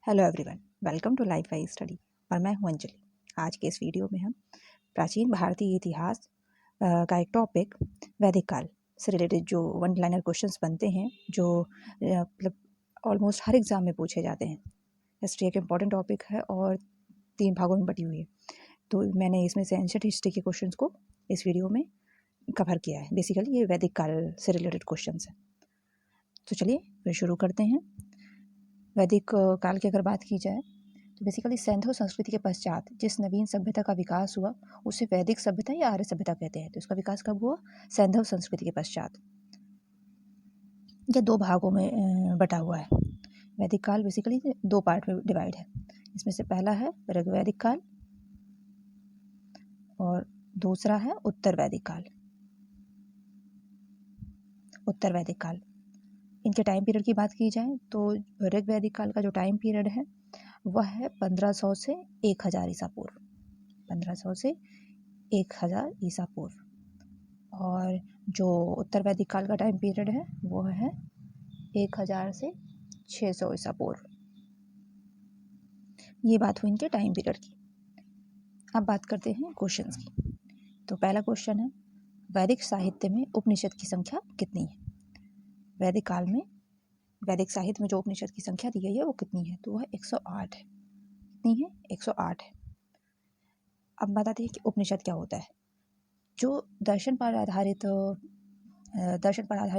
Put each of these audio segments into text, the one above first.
Hello everyone, welcome to life Y study. और मैं हूं अंजलि। आज के इस वीडियो में हम प्राचीन भारतीय इतिहास का एक टॉपिक वैदिक काल से रिलेटेड जो वन लाइनर क्वेश्चंस बनते हैं, जो मतलब ऑलमोस्ट हर एग्ज़ाम में पूछे जाते हैं। हिस्ट्री एक इम्पॉर्टेंट टॉपिक है और 3 भागों में बटी हुई है, तो मैंने इसमें से एंशिएंट हिस्ट्री के क्वेश्चंस को इस वीडियो में कवर किया है। बेसिकली ये वैदिक काल से रिलेटेड क्वेश्चन है। तो चलिए फिर शुरू करते हैं। वैदिक काल की अगर बात की जाए तो बेसिकली सैंधव संस्कृति के पश्चात जिस नवीन सभ्यता का विकास हुआ उसे वैदिक सभ्यता या आर्य सभ्यता कहते हैं। तो इसका विकास कब हुआ? सैंधव संस्कृति के पश्चात। यह 2 भागों में बटा हुआ है। वैदिक काल बेसिकली 2 पार्ट में डिवाइड है। इसमें से पहला है ऋग्वैदिक काल और दूसरा है उत्तर वैदिक काल। उत्तर वैदिक काल, इनके टाइम पीरियड की बात की जाए तो ऋग्वैदिक काल का जो टाइम पीरियड है वह है 1500 से 1000 ईसा पूर्व। 1500 से 1000 ईसा पूर्व। और जो उत्तर वैदिक काल का टाइम पीरियड है वो है 1000 से 600 ईसा पूर्व। ये बात हुई इनके टाइम पीरियड की। अब बात करते हैं क्वेश्चंस की। तो पहला क्वेश्चन है, वैदिक साहित्य में उपनिषद की संख्या कितनी है? वैदिक काल में वैदिक साहित्य में जो उपनिषद की संख्या दी गई है वो कितनी है? तो वह 108 है। कितनी है? 108 है। अब बताते हैं कि उपनिषद क्या होता है। जो दर्शन पर आधारित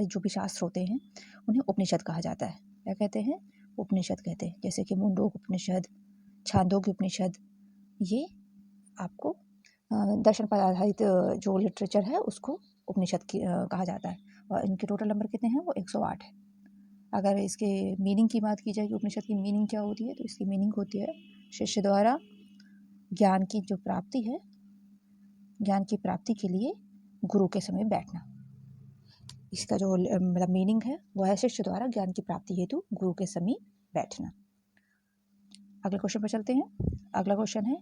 जो भी शास्त्र होते हैं उन्हें उपनिषद कहा जाता है। क्या कहते हैं? उपनिषद कहते हैं। जैसे कि मुंडोक उपनिषद, छांदोग्य उपनिषद, ये आपको दर्शन पर आधारित जो लिटरेचर है उसको उपनिषद कहा जाता है। और इनके टोटल नंबर कितने हैं? वो 108 है। अगर इसके मीनिंग की बात की जाए कि उपनिषद की मीनिंग क्या होती है, तो इसकी मीनिंग होती है शिष्य द्वारा ज्ञान की जो प्राप्ति है, ज्ञान की प्राप्ति के लिए गुरु के समय बैठना। इसका जो मतलब मीनिंग है वह है शिष्य द्वारा ज्ञान की प्राप्ति हेतु गुरु के समीप बैठना। अगले क्वेश्चन पर चलते हैं। अगला क्वेश्चन है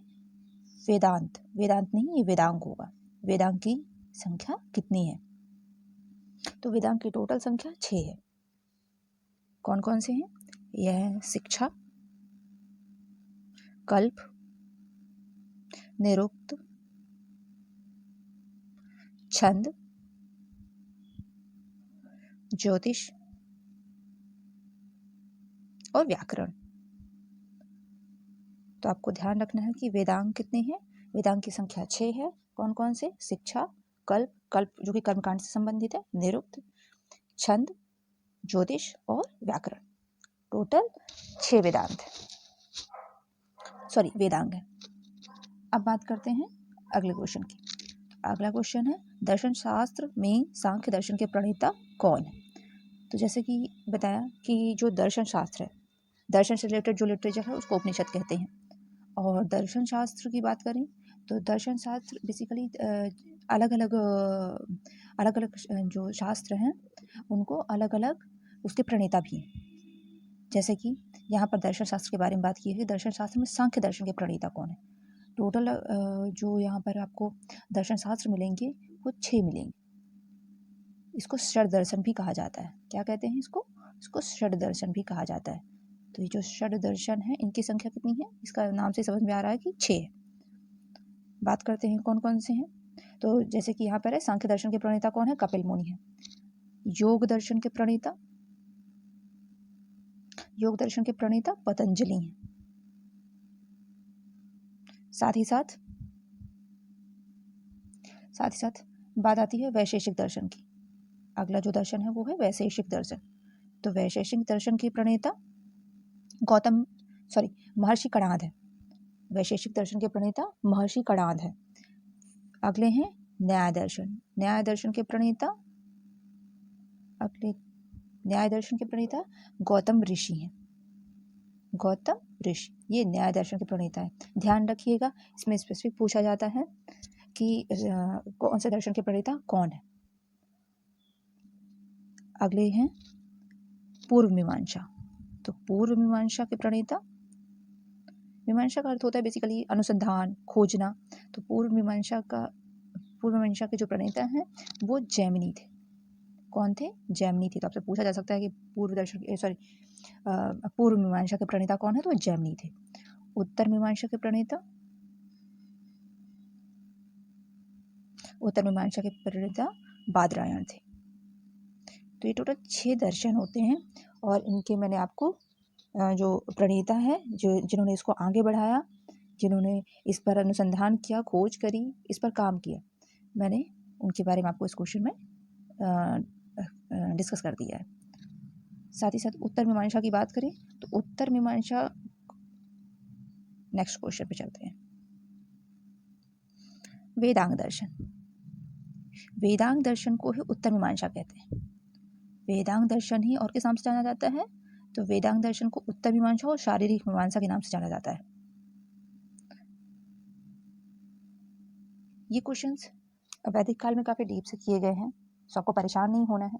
वेदांत। वेदांत नहीं, ये वेदांग होगा। वेदांग की संख्या कितनी है? तो वेदांग की टोटल संख्या 6 है। कौन कौन से हैं? यह है शिक्षा, कल्प, निरुक्त, छंद, ज्योतिष और व्याकरण। तो आपको ध्यान रखना है कि वेदांग कितने हैं। वेदांग की संख्या 6 है। कौन कौन से? शिक्षा, कल्प, कल्प जो कि कर्मकांड से संबंधित है, निरुक्त, छंद, ज्योतिष और व्याकरण। टोटल 6 वेदांत है, सॉरी वेदांग है। अब बात करते हैं अगले क्वेश्चन की। अगला क्वेश्चन है, दर्शन शास्त्र में सांख्य दर्शन के प्रणेता कौन है? तो जैसे कि बताया कि जो दर्शन शास्त्र है, दर्शन से रिलेटेड जो लिटरेचर है उसको उपनिषद कहते हैं। और दर्शन शास्त्र की बात करें तो दर्शन शास्त्र बेसिकली अलग अलग जो शास्त्र हैं उनको अलग अलग उसके प्रणेता भी हैं। जैसे कि यहाँ पर दर्शन शास्त्र के बारे में बात की है। दर्शन शास्त्र में सांख्य दर्शन के प्रणेता कौन है? टोटल जो यहाँ पर आपको दर्शन शास्त्र मिलेंगे वो 6 मिलेंगे। इसको षड दर्शन भी कहा जाता है। क्या कहते हैं इसको? इसको षड दर्शन भी कहा जाता है। तो ये जो षड दर्शन है इनकी संख्या कितनी है? इसका नाम से समझ में आ रहा है कि 6 है। बात करते हैं कौन कौन से हैं। तो जैसे कि यहाँ पर है, सांख्य दर्शन के प्रणेता कौन है? कपिल मुनि है। योग दर्शन के प्रणेता पतंजलि हैं। साथ ही साथ बात आती है वैशेषिक दर्शन की। अगला जो दर्शन है वो है वैशेषिक दर्शन। तो वैशेषिक दर्शन के प्रणेता महर्षि कणाद है। वैशेषिक दर्शन के प्रणेता महर्षि कणाद है। अगले हैं न्याय दर्शन। न्याय दर्शन के प्रणेता गौतम ऋषि हैं। गौतम ऋषि ये न्याय दर्शन के प्रणेता है। ध्यान रखिएगा, इसमें स्पेसिफिक पूछा जाता है कि कौन से दर्शन के प्रणेता कौन है। अगले हैं पूर्व मीमांसा। तो पूर्व मीमांसा के प्रणेता, मीमांसा का अर्थ होता है बेसिकली अनुसंधान, खोजना। तो पूर्व मीमांसा के जो प्रणेता हैं वो जैमिनी थे। कौन थे? जैमिनी थे। तो आपसे पूछा जा सकता है कि पूर्व मीमांसा के प्रणेता कौन है? तो जैमिनी थे। उत्तर मीमांसा के प्रणेता बादरायण थे। तो ये टोटल 6 दर्शन होते हैं और इनके मैंने आपको जो प्रणेता है, जिन्होंने इसको आगे बढ़ाया, जिन्होंने इस पर अनुसंधान किया, खोज करी, इस पर काम किया, मैंने उनके बारे में आपको इस क्वेश्चन में डिस्कस कर दिया है। साथ ही साथ उत्तर मीमांसा की बात करें तो उत्तर मीमांसा, नेक्स्ट क्वेश्चन पे चलते हैं। वेदांग दर्शन, वेदांग दर्शन को ही उत्तर मीमांसा कहते हैं। वेदांग दर्शन ही और किस नाम से जाना जाता है? तो वेदांग दर्शन को उत्तर मीमांसा और शारीरिक मीमांसा के नाम से जाना जाता है। ये क्वेश्चंस वैदिक काल में काफ़ी डीप से किए गए हैं, सो आपको परेशान नहीं होना है।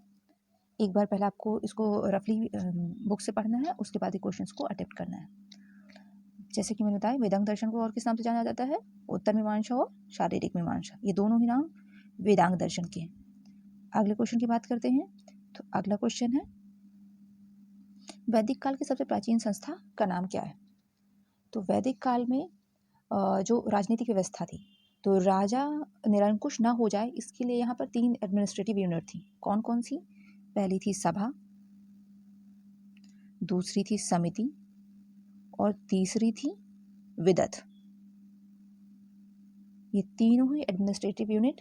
एक बार पहले आपको इसको रफली बुक से पढ़ना है, उसके बाद ये क्वेश्चंस को अटेम्प्ट करना है। जैसे कि मैंने बताया, वेदांग दर्शन को और किस नाम से जाना जाता है? उत्तर मीमांसा और शारीरिक मीमांसा, ये दोनों ही नाम वेदांग दर्शन के हैं। अगले क्वेश्चन की बात करते हैं। तो अगला क्वेश्चन है, वैदिक काल की सबसे प्राचीन संस्था का नाम क्या है? तो वैदिक काल में जो राजनीतिक व्यवस्था थी, तो राजा निरंकुश ना हो जाए, इसके लिए यहाँ पर 3 एडमिनिस्ट्रेटिव यूनिट थी। कौन कौन सी? पहली थी सभा, दूसरी थी समिति और तीसरी थी विदत। ये तीनों ही एडमिनिस्ट्रेटिव यूनिट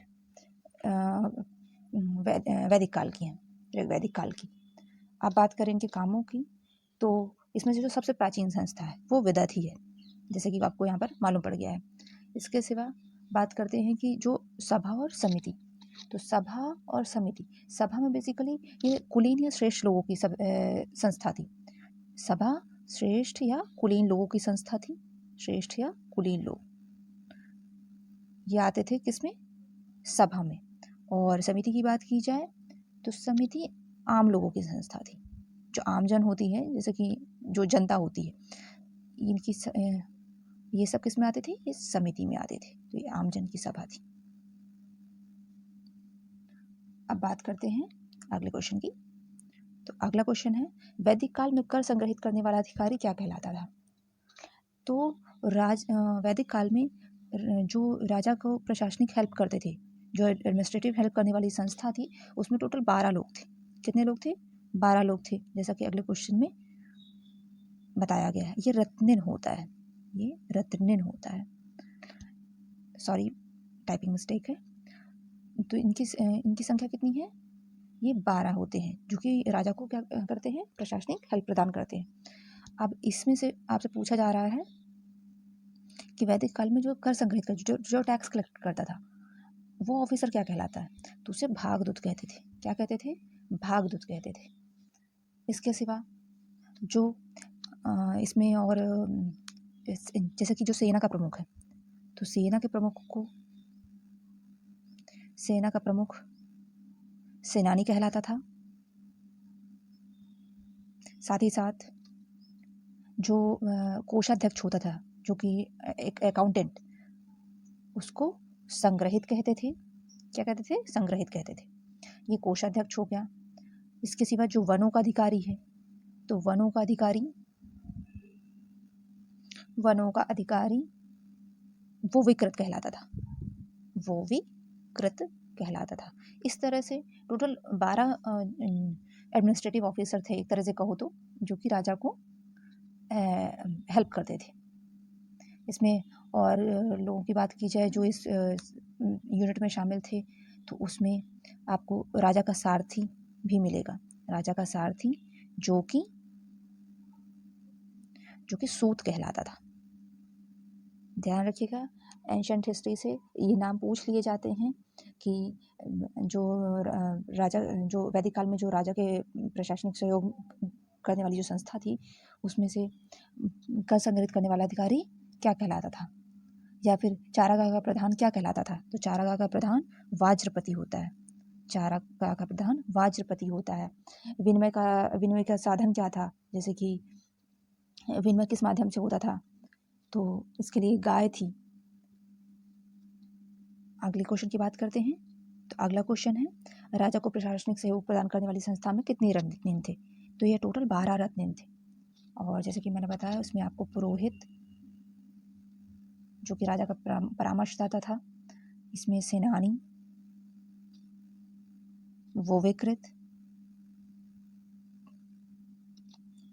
वैदिक काल की हैं, वैदिक काल की। अब बात करें इनके कामों की, तो इसमें से जो सबसे प्राचीन संस्था है वो विदत ही है, जैसे कि आपको यहाँ पर मालूम पड़ गया है। इसके सिवा बात करते हैं कि जो सभा और समिति, तो सभा और समिति, सभा में बेसिकली ये कुलीन या श्रेष्ठ लोगों की संस्था थी। सभा श्रेष्ठ या कुलीन लोगों की संस्था थी। श्रेष्ठ या कुलीन लोग ये आते थे किसमें? सभा में। और समिति की बात की जाए तो समिति आम लोगों की संस्था थी, जो आमजन होती है, जैसे कि जो जनता होती है, इनकी ये सब किस में आते थे? ये समिति में आते थे। तो ये आमजन की सभा थी। अब बात करते हैं अगले क्वेश्चन की। तो अगला क्वेश्चन है, वैदिक काल में कर संग्रहित करने वाला अधिकारी क्या कहलाता था? तो वैदिक काल में जो राजा को प्रशासनिक हेल्प करते थे, जो एडमिनिस्ट्रेटिव हेल्प करने वाली संस्था थी, उसमें टोटल 12 लोग थे। कितने लोग थे? 12 लोग थे, जैसा कि अगले क्वेश्चन में बताया गया है। ये रत्निन होता है, ये रत्निन होता है, सॉरी टाइपिंग मिस्टेक है। तो इनकी संख्या कितनी है? ये 12 होते हैं, जो कि राजा को क्या करते हैं? प्रशासनिक हेल्प प्रदान करते हैं। अब इसमें से आपसे पूछा जा रहा है कि वैदिक काल में जो कर संग्रहित कर जो टैक्स कलेक्ट करता था, वो ऑफिसर क्या कहलाता है? तो उसे भागदूत कहते थे। क्या कहते थे? भागदूत कहते थे। इसके सिवा जो इसमें और जैसे कि जो सेना का प्रमुख है, तो सेना का प्रमुख सेनानी कहलाता था। साथ ही साथ जो कोषाध्यक्ष होता था, जो कि एक अकाउंटेंट, उसको संग्रहित कहते थे। क्या कहते थे? संग्रहित कहते थे। ये कोषाध्यक्ष हो गया। इसके सिवा जो वनों का अधिकारी है, तो वनों का अधिकारी वो विकृत कहलाता था। वो विकृत कहलाता था। इस तरह से टोटल 12 एडमिनिस्ट्रेटिव ऑफिसर थे, एक तरह से कहो तो, जो कि राजा को हेल्प करते थे। इसमें और लोगों की बात की जाए जो इस यूनिट में शामिल थे, तो उसमें आपको राजा का सारथी भी मिलेगा। राजा का सारथी जो कि सूत कहलाता था। ध्यान रखिएगा, एंशंट हिस्ट्री से ये नाम पूछ लिए जाते हैं कि जो वैदिक काल में जो राजा के प्रशासनिक सहयोग करने वाली जो संस्था थी, उसमें से कर संग्रहित करने वाला अधिकारी क्या कहलाता था, या फिर चारागाह का प्रधान क्या कहलाता था? तो चारागाह का प्रधान वाज्रपति होता है। चारागाह का प्रधान वाज्रपति होता है। विनिमय का साधन क्या था? जैसे कि विनिमय किस माध्यम से होता था? तो इसके लिए गाय थी। अगले क्वेश्चन की बात करते हैं। तो अगला क्वेश्चन है, राजा को प्रशासनिक सहयोग प्रदान करने वाली संस्था में कितने रत्न थे? तो ये टोटल 12 रत्न थे। और जैसे कि मैंने बताया उसमें आपको पुरोहित जो कि राजा का परामर्शदाता था, इसमें सेनानी, वो विकृत,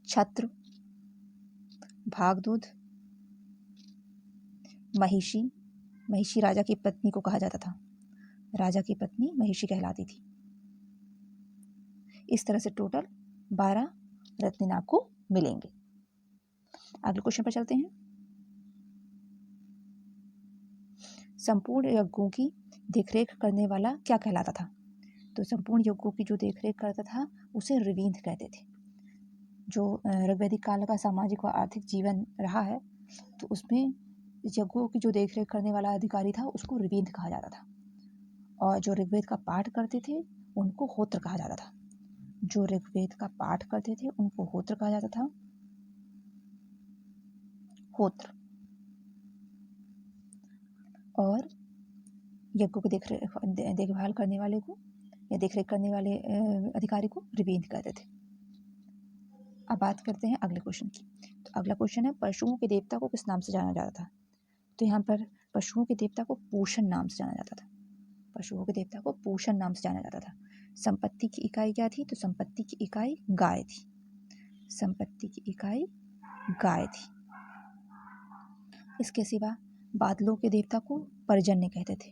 छत्र, भागदूत, महिषी। महिषी राजा की पत्नी को कहा जाता था, राजा की पत्नी महिषी कहलाती थी। इस तरह से टोटल 12 रत्न आपको मिलेंगे। अगले क्वेश्चन पर चलते हैं। संपूर्ण यज्ञों की देखरेख करने वाला क्या कहलाता था? तो संपूर्ण यज्ञों की जो देखरेख करता था उसे ऋविंद कहते थे। जो ऋग्वैदिक काल का सामाजिक व आर्थिक जीवन रहा है तो उसमें यज्ञों की जो देखरेख करने वाला अधिकारी था उसको ऋविंद कहा जाता था। और जो ऋग्वेद का पाठ करते थे उनको होत्र कहा जाता था। जो ऋग्वेद का पाठ करते थे उनको होत्र कहा जाता था, होत्र। और यज्ञों की देखभाल करने वाले को या देखरेख करने वाले अधिकारी को ऋविंद कहते थे। अब बात करते हैं अगले क्वेश्चन की। तो अगला क्वेश्चन है, पशुओं के देवता को किस नाम से जाना जाता था? तो यहाँ पर पशुओं के देवता को पूषण नाम से जाना जाता था। पशुओं के देवता को पूषण नाम से जाना जाता था। संपत्ति की इकाई क्या थी? तो संपत्ति की इकाई गाय थी। संपत्ति की इकाई गाय थी। इसके सिवा बादलों के देवता को पर्जन्य कहते थे।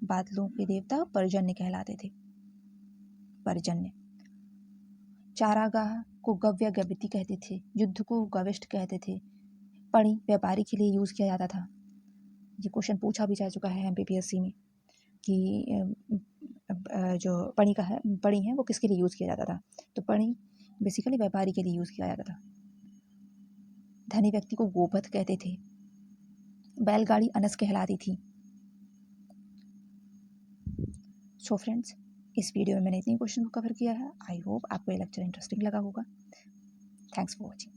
बादलों के देवता पर्जन्य कहलाते थे, पर्जन्य। चारागाह को गव्य गविति कहते थे, युद्ध को गविष्ठ कहते थे। पणी व्यापारी के लिए यूज किया जाता था। ये क्वेश्चन पूछा भी जा चुका है MPPSC में कि जो पणी का है, पणी है वो किसके लिए यूज किया जाता था? तो पणी बेसिकली व्यापारी के लिए यूज किया जाता था। धनी व्यक्ति को गोपथ कहते थे। बैलगाड़ी अनस कहलाती थी। सो फ्रेंड्स, इस वीडियो में मैंने इतने क्वेश्चन को कवर किया है। आई होप आपको ये लेक्चर इंटरेस्टिंग लगा होगा। Thanks for watching.